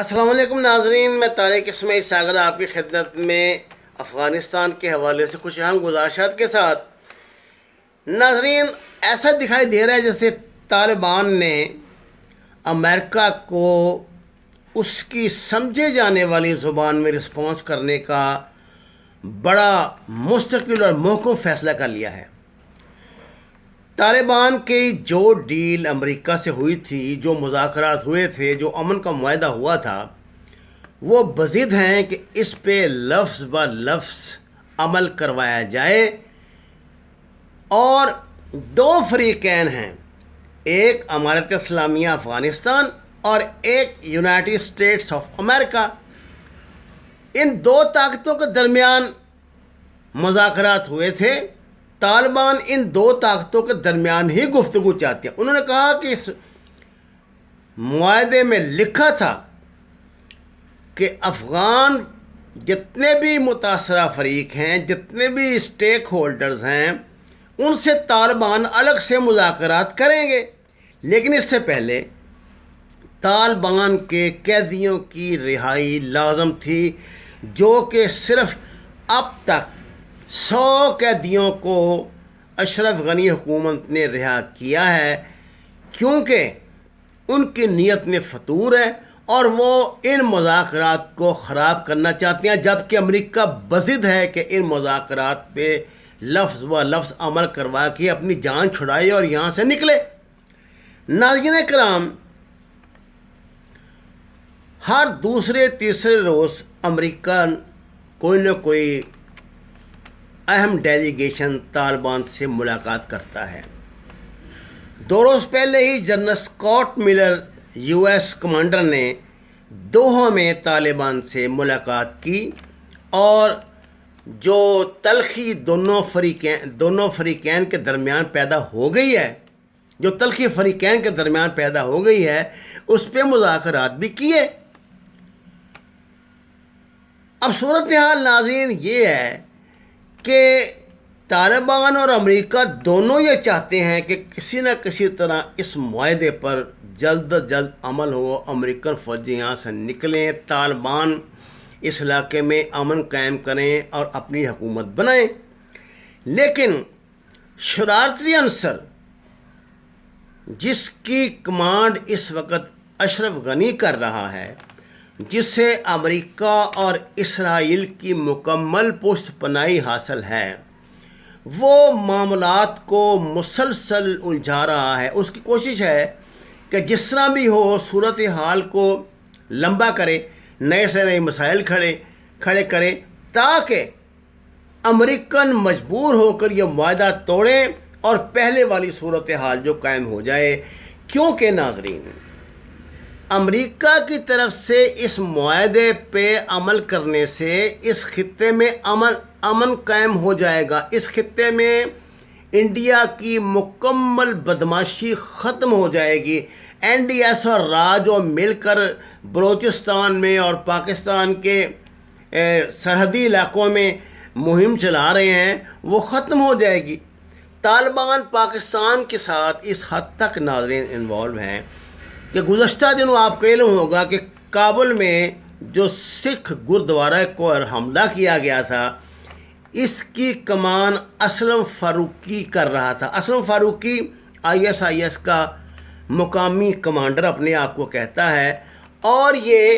السلام علیکم ناظرین، میں طارق اسماعیل ساگر آپ کی خدمت میں افغانستان کے حوالے سے کچھ اہم گزارشات کے ساتھ۔ ناظرین، ایسا دکھائی دے رہا ہے جیسے طالبان نے امریکہ کو اس کی سمجھے جانے والی زبان میں رسپانس کرنے کا بڑا مستقل اور محکم فیصلہ کر لیا ہے۔ طالبان کی جو ڈیل امریکہ سے ہوئی تھی، جو مذاکرات ہوئے تھے، جو امن کا معاہدہ ہوا تھا، وہ بضد ہیں کہ اس پہ لفظ ب لفظ عمل کروایا جائے، اور دو فریقین ہیں، ایک امارت اسلامیہ افغانستان اور ایک یونائٹڈ اسٹیٹس آف امریکہ۔ ان دو طاقتوں کے درمیان مذاکرات ہوئے تھے۔ طالبان ان دو طاقتوں کے درمیان ہی گفتگو چاہتے ہیں۔ انہوں نے کہا کہ اس معاہدے میں لکھا تھا کہ افغان جتنے بھی متاثرہ فریق ہیں، جتنے بھی اسٹیک ہولڈرز ہیں، ان سے طالبان الگ سے مذاکرات کریں گے، لیکن اس سے پہلے طالبان کے قیدیوں کی رہائی لازم تھی، جو کہ صرف اب تک 100 قیدیوں کو اشرف غنی حکومت نے رہا کیا ہے، کیونکہ ان کی نیت میں فتور ہے اور وہ ان مذاکرات کو خراب کرنا چاہتے ہیں، جبکہ امریکہ بضد ہے کہ ان مذاکرات پہ لفظ و لفظ عمل کروا کے اپنی جان چھڑائے اور یہاں سے نکلے۔ ناظرین کرام، ہر دوسرے تیسرے روز امریکہ کوئی نہ کوئی اہم ڈیلیگیشن طالبان سے ملاقات کرتا ہے۔ 2 روز پہلے ہی general Scott Miller US commander نے دوحہ میں طالبان سے ملاقات کی، اور جو تلخی دونوں فریقین کے درمیان پیدا ہو گئی ہے، اس پہ مذاکرات بھی کیے۔ اب صورتحال ناظرین یہ ہے کہ طالبان اور امریکہ دونوں یہ چاہتے ہیں کہ کسی نہ کسی طرح اس معاہدے پر جلد از جلد عمل ہو، امریکن فوجی یہاں سے نکلیں، طالبان اس علاقے میں امن قائم کریں اور اپنی حکومت بنائیں۔ لیکن شرارتی عنصر جس کی کمانڈ اس وقت اشرف غنی کر رہا ہے، جس سے امریکہ اور اسرائیل کی مکمل پشت پناہی حاصل ہے، وہ معاملات کو مسلسل الجھا رہا ہے۔ اس کی کوشش ہے کہ جس طرح بھی ہو صورتحال کو لمبا کرے، نئے سے نئے مسائل کھڑے کرے، تاکہ امریکن مجبور ہو کر یہ معاہدہ توڑیں اور پہلے والی صورتحال جو قائم ہو جائے۔ کیونکہ ناظرین، امریکہ کی طرف سے اس معاہدے پہ عمل کرنے سے اس خطے میں امن قائم ہو جائے گا، اس خطے میں انڈیا کی مکمل بدماشی ختم ہو جائے گی۔ NDS اور راج اور مل کر بلوچستان میں اور پاکستان کے سرحدی علاقوں میں مہم چلا رہے ہیں، وہ ختم ہو جائے گی۔ طالبان پاکستان کے ساتھ اس حد تک ناظرین انوالو ہیں کہ گزشتہ دنوں آپ کو علم ہوگا کہ کابل میں جو سکھ گردوارہ کو حملہ کیا گیا تھا، اس کی کمان اسلم فاروقی کر رہا تھا۔ اسلم فاروقی ISIS کا مقامی کمانڈر اپنے آپ کو کہتا ہے، اور یہ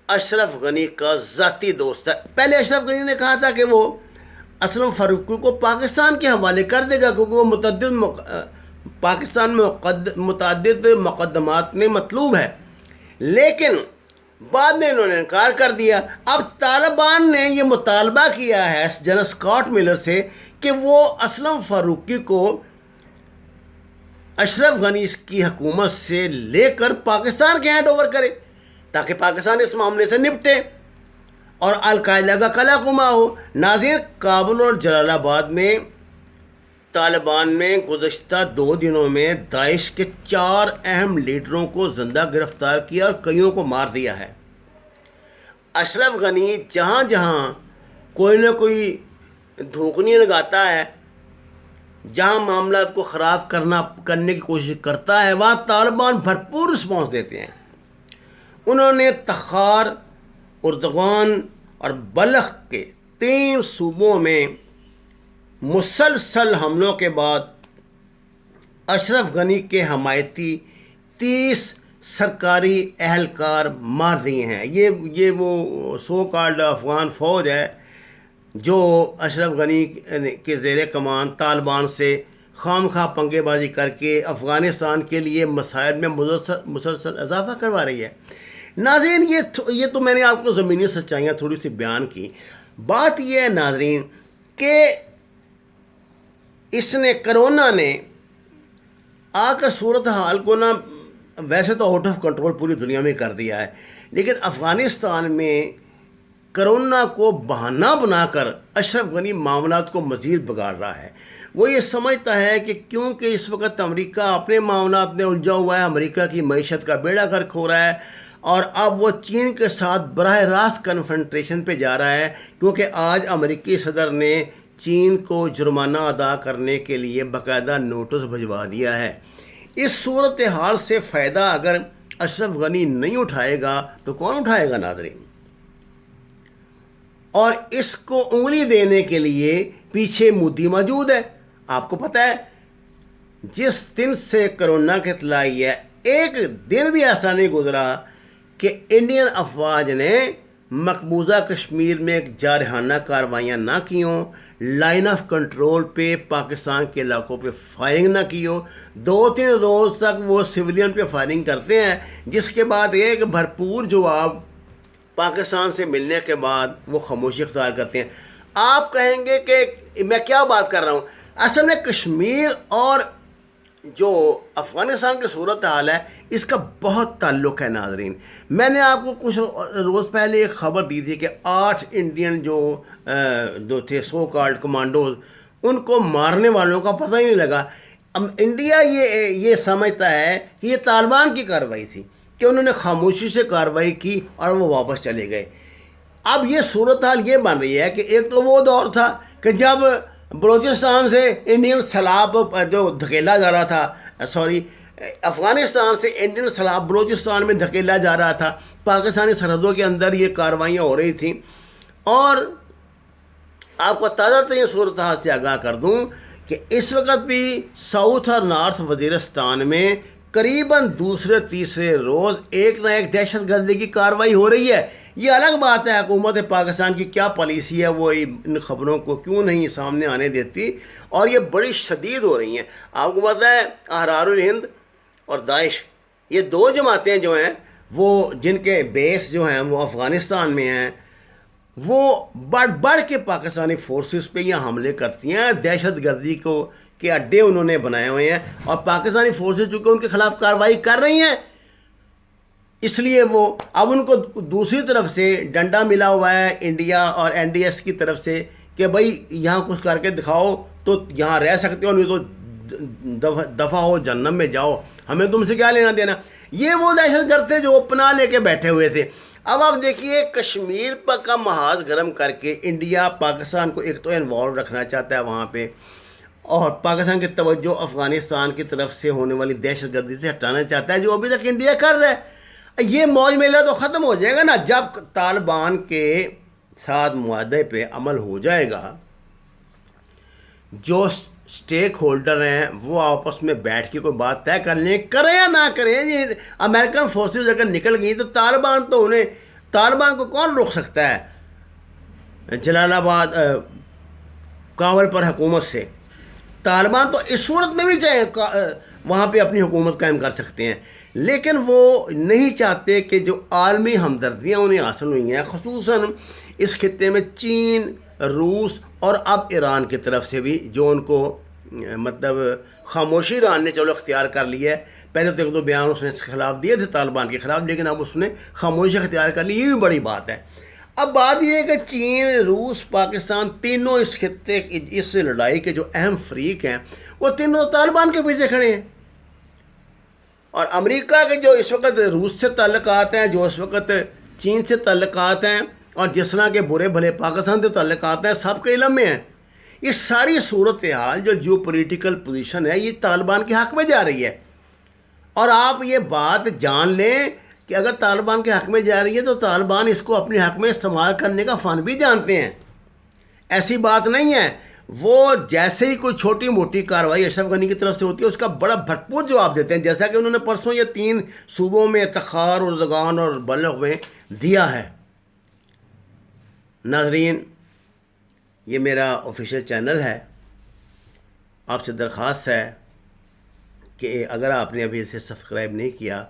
اشرف غنی کا ذاتی دوست ہے۔ پہلے اشرف غنی نے کہا تھا کہ وہ اسلم فاروقی کو پاکستان کے حوالے کر دے گا، کیونکہ وہ پاکستان میں متعدد مقدمات میں مطلوب ہے، لیکن بعد میں انہوں نے انکار کر دیا۔ اب طالبان نے یہ مطالبہ کیا ہے جنرل اسکاٹ میلر سے کہ وہ اسلم فاروقی کو اشرف غنی کی حکومت سے لے کر پاکستان کے ہینڈ اوور کرے، تاکہ پاکستان اس معاملے سے نپٹے اور القاعدہ کا قلعہ قمہ ہو۔ ناظرین، کابل اور جلال آباد میں طالبان نے گزشتہ 2 دنوں میں داعش کے 4 اہم لیڈروں کو زندہ گرفتار کیا اور کئیوں کو مار دیا ہے۔ اشرف غنی جہاں جہاں کوئی نہ کوئی دھوکنی لگاتا ہے، جہاں معاملات کو خراب کرنے کی کوشش کرتا ہے، وہاں طالبان بھرپور رسپانس دیتے ہیں۔ انہوں نے تخار، اردغان اور بلخ کے 3 صوبوں میں مسلسل حملوں کے بعد اشرف غنی کے حمایتی 30 سرکاری اہلکار مار دیے ہیں۔ یہ وہ سو کالڈ افغان فوج ہے جو اشرف غنی کے زیر کمان طالبان سے خام خواہ پنگے بازی کر کے افغانستان کے لیے مسائل میں مسلسل اضافہ کروا رہی ہے۔ ناظرین، یہ تو میں نے آپ کو زمینی سچائیاں تھوڑی سی بیان کی۔ بات یہ ہے ناظرین کہ کرونا نے آ کر صورتحال کو ویسے تو آؤٹ آف کنٹرول پوری دنیا میں کر دیا ہے، لیکن افغانستان میں کرونا کو بہانہ بنا کر اشرف غنی معاملات کو مزید بگاڑ رہا ہے۔ وہ یہ سمجھتا ہے کہ کیونکہ اس وقت امریکہ اپنے معاملات میں الجھا ہوا ہے، امریکہ کی معیشت کا بیڑا غرق ہو رہا ہے، اور اب وہ چین کے ساتھ براہ راست کنفرنٹریشن پہ جا رہا ہے، کیونکہ آج امریکی صدر نے چین کو جرمانہ ادا کرنے کے لیے باقاعدہ نوٹس بھجوا دیا ہے۔ اس صورتحال سے فائدہ اگر اشرف غنی نہیں اٹھائے گا تو کون اٹھائے گا ناظرین؟ اور اس کو انگلی دینے کے لیے پیچھے مودی موجود ہے۔ آپ کو پتہ ہے جس دن سے کرونا کی اطلاع آئی ہے، ایک دن بھی ایسا نہیں گزرا کہ انڈین افواج نے مقبوضہ کشمیر میں جارحانہ کارروائیاں نہ کی ہوں، لائن آف کنٹرول پہ پاکستان کے علاقوں پہ فائرنگ نہ کی ہو۔ 2-3 روز تک وہ سویلین پہ فائرنگ کرتے ہیں، جس کے بعد ایک بھرپور جواب پاکستان سے ملنے کے بعد وہ خاموشی اختیار کرتے ہیں۔ آپ کہیں گے کہ میں کیا بات کر رہا ہوں؟ اصل میں کشمیر اور جو افغانستان کی صورتحال ہے اس کا بہت تعلق ہے ناظرین۔ میں نے آپ کو کچھ روز پہلے ایک خبر دی تھی کہ 8 انڈین جو تھے سو کالڈ کمانڈوز، ان کو مارنے والوں کا پتہ ہی نہیں لگا۔ انڈیا یہ سمجھتا ہے کہ یہ طالبان کی کارروائی تھی، کہ انہوں نے خاموشی سے کارروائی کی اور وہ واپس چلے گئے۔ اب یہ صورتحال یہ بن رہی ہے کہ ایک تو وہ دور تھا کہ جب بلوچستان سے انڈین سیلاب جو دھکیلا جا رہا تھا، افغانستان سے انڈین سیلاب بلوچستان میں دھکیلا جا رہا تھا، پاکستانی سرحدوں کے اندر یہ کارروائیاں ہو رہی تھیں۔ اور آپ کو تازہ ترین صورتحال سے آگاہ کر دوں کہ اس وقت بھی ساؤتھ اور نارتھ وزیرستان میں قریباً دوسرے تیسرے روز ایک نہ ایک دہشت گردی کی کارروائی ہو رہی ہے۔ یہ الگ بات ہے حکومت پاکستان کی کیا پالیسی ہے، وہ ان خبروں کو کیوں نہیں سامنے آنے دیتی، اور یہ بڑی شدید ہو رہی ہیں۔ آپ کو پتہ ہے احرار الہند اور داعش، یہ 2 جماعتیں جو ہیں وہ جن کے بیس جو ہیں وہ افغانستان میں ہیں، وہ بڑھ کے پاکستانی فورسز پہ یہ حملے کرتی ہیں، دہشت گردی کے اڈے انہوں نے بنائے ہوئے ہیں، اور پاکستانی فورسز چونکہ ان کے خلاف کارروائی کر رہی ہیں، اس لیے وہ اب ان کو دوسری طرف سے ڈنڈا ملا ہوا ہے انڈیا اور NDS کی طرف سے کہ بھائی یہاں کچھ کر کے دکھاؤ تو یہاں رہ سکتے ہو، نہیں تو دفع ہو جہنم میں جاؤ، ہمیں تم سے کیا لینا دینا۔ یہ وہ دہشت گرد تھے جو پناہ لے کے بیٹھے ہوئے تھے۔ اب آپ دیکھیے کشمیر کا محاذ گرم کر کے انڈیا پاکستان کو ایک تو انوالو رکھنا چاہتا ہے وہاں پہ، اور پاکستان کی توجہ افغانستان کی طرف سے ہونے والی دہشت گردی سے ہٹانا چاہتا ہے، جو ابھی تک انڈیا کر رہا ہے۔ یہ موج میلہ تو ختم ہو جائے گا نا جب طالبان کے ساتھ معاہدے پہ عمل ہو جائے گا، جو سٹیک ہولڈر ہیں وہ آپس میں بیٹھ کے کوئی بات طے کر لیں، کریں یا نہ کریں۔ یہ امریکن فورسز اگر نکل گئی تو طالبان کو کون روک سکتا ہے؟ جلال آباد کابل پر حکومت سے طالبان تو اس صورت میں بھی چاہے وہاں پہ اپنی حکومت قائم کر سکتے ہیں، لیکن وہ نہیں چاہتے کہ جو عالمی ہمدردیاں انہیں حاصل ہوئی ہیں، خصوصاً اس خطے میں چین، روس اور اب ایران کی طرف سے بھی، جو ان کو مطلب خاموشی ایران نے چلو اختیار کر لیا ہے۔ پہلے تو 1-2 بیان اس نے خلاف دیے تھے طالبان کے خلاف، لیکن اب اس نے خاموشی اختیار کر لی، یہ بھی بڑی بات ہے۔ اب بات یہ ہے کہ چین، روس، پاکستان تینوں اس خطے اس لڑائی کے جو اہم فریق ہیں وہ تینوں طالبان کے پیچھے کھڑے ہیں، اور امریکہ کے جو اس وقت روس سے تعلقات ہیں، جو اس وقت چین سے تعلقات ہیں، اور جس طرح کے برے بھلے پاکستان سے تعلقات ہیں، سب کے علم میں ہیں۔ یہ ساری صورتحال جو جیو پولیٹیکل پوزیشن ہے یہ طالبان کے حق میں جا رہی ہے، اور آپ یہ بات جان لیں کہ اگر طالبان کے حق میں جا رہی ہے تو طالبان اس کو اپنے حق میں استعمال کرنے کا فن بھی جانتے ہیں. ایسی بات نہیں ہے. وہ جیسے ہی کوئی چھوٹی موٹی کارروائی اشرف غنی کی طرف سے ہوتی ہے اس کا بڑا بھرپور جواب دیتے ہیں، جیسا کہ انہوں نے پرسوں یہ 3 صوبوں میں تخار اور زغان اور بلخ میں دیا ہے. ناظرین، یہ میرا آفیشیل چینل ہے. آپ سے درخواست ہے کہ اگر آپ نے ابھی اسے سبسکرائب نہیں کیا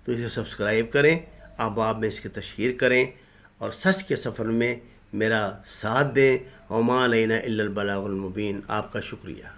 تو اسے سبسکرائب کریں، آپ میں اس کی تشہیر کریں اور سچ کے سفر میں میرا ساتھ دیں. وما علینا الا البلاغ المبین. آپ کا شکریہ.